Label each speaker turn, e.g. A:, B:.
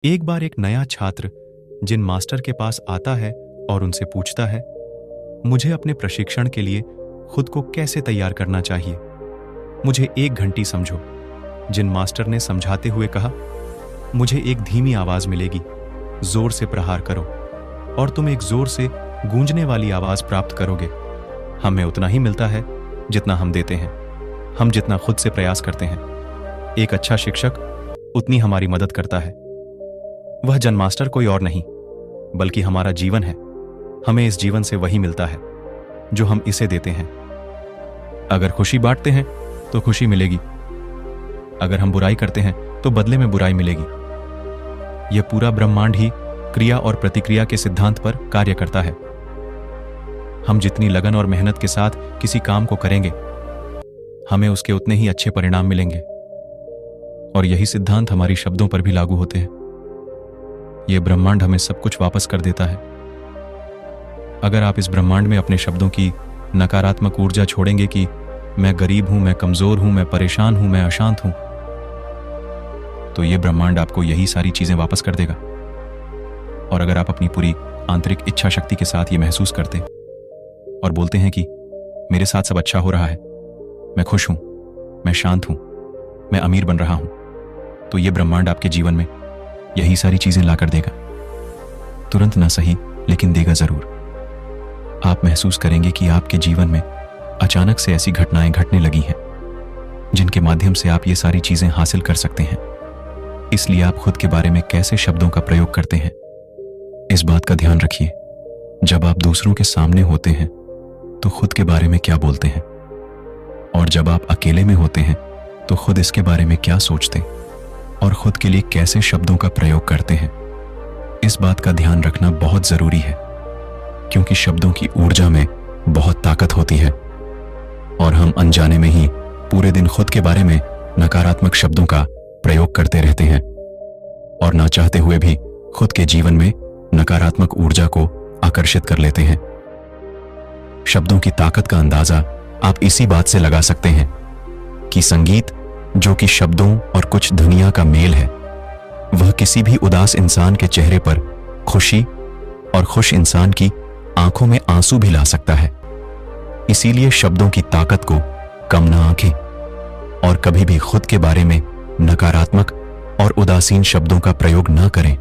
A: एक बार एक नया छात्र जिन मास्टर के पास आता है और उनसे पूछता है, मुझे अपने प्रशिक्षण के लिए खुद को कैसे तैयार करना चाहिए, मुझे 1 घंटी समझो। जिन मास्टर ने समझाते हुए कहा, मुझे एक धीमी आवाज मिलेगी, जोर से प्रहार करो और तुम एक जोर से गूंजने वाली आवाज प्राप्त करोगे। हमें उतना ही मिलता है जितना हम देते हैं, हम जितना खुद से प्रयास करते हैं। एक अच्छा शिक्षक उतनी हमारी मदद करता है। वह जन मास्टर कोई और नहीं बल्कि हमारा जीवन है। हमें इस जीवन से वही मिलता है जो हम इसे देते हैं। अगर खुशी बांटते हैं तो खुशी मिलेगी, अगर हम बुराई करते हैं तो बदले में बुराई मिलेगी। यह पूरा ब्रह्मांड ही क्रिया और प्रतिक्रिया के सिद्धांत पर कार्य करता है। हम जितनी लगन और मेहनत के साथ किसी काम को करेंगे, हमें उसके उतने ही अच्छे परिणाम मिलेंगे। और यही सिद्धांत हमारी शब्दों पर भी लागू होते हैं। यह ब्रह्मांड हमें सब कुछ वापस कर देता है। अगर आप इस ब्रह्मांड में अपने शब्दों की नकारात्मक ऊर्जा छोड़ेंगे कि मैं गरीब हूं, मैं कमजोर हूं, मैं परेशान हूं, मैं अशांत हूं, तो यह ब्रह्मांड आपको यही सारी चीजें वापस कर देगा। और अगर आप अपनी पूरी आंतरिक इच्छा शक्ति के साथ ये महसूस करते और बोलते हैं कि मेरे साथ सब अच्छा हो रहा है, मैं खुश हूं, मैं शांत हूं, मैं अमीर बन रहा हूं, तो यह ब्रह्मांड आपके जीवन में यही सारी चीजें लाकर देगा। तुरंत ना सही, लेकिन देगा जरूर। आप महसूस करेंगे कि आपके जीवन में अचानक से ऐसी घटनाएं घटने लगी हैं जिनके माध्यम से आप ये सारी चीजें हासिल कर सकते हैं। इसलिए आप खुद के बारे में कैसे शब्दों का प्रयोग करते हैं, इस बात का ध्यान रखिए। जब आप दूसरों के सामने होते हैं तो खुद के बारे में क्या बोलते हैं, और जब आप अकेले में होते हैं तो खुद इसके बारे में क्या सोचते और खुद के लिए कैसे शब्दों का प्रयोग करते हैं, इस बात का ध्यान रखना बहुत जरूरी है। क्योंकि शब्दों की ऊर्जा में बहुत ताकत होती है और हम अनजाने में ही पूरे दिन खुद के बारे में नकारात्मक शब्दों का प्रयोग करते रहते हैं और ना चाहते हुए भी खुद के जीवन में नकारात्मक ऊर्जा को आकर्षित कर लेते हैं। शब्दों की ताकत का अंदाजा आप इसी बात से लगा सकते हैं कि संगीत, जो कि शब्दों और कुछ ध्वनियों का मेल है, वह किसी भी उदास इंसान के चेहरे पर खुशी और खुश इंसान की आंखों में आंसू भी ला सकता है। इसीलिए शब्दों की ताकत को कम ना आंकें और कभी भी खुद के बारे में नकारात्मक और उदासीन शब्दों का प्रयोग ना करें।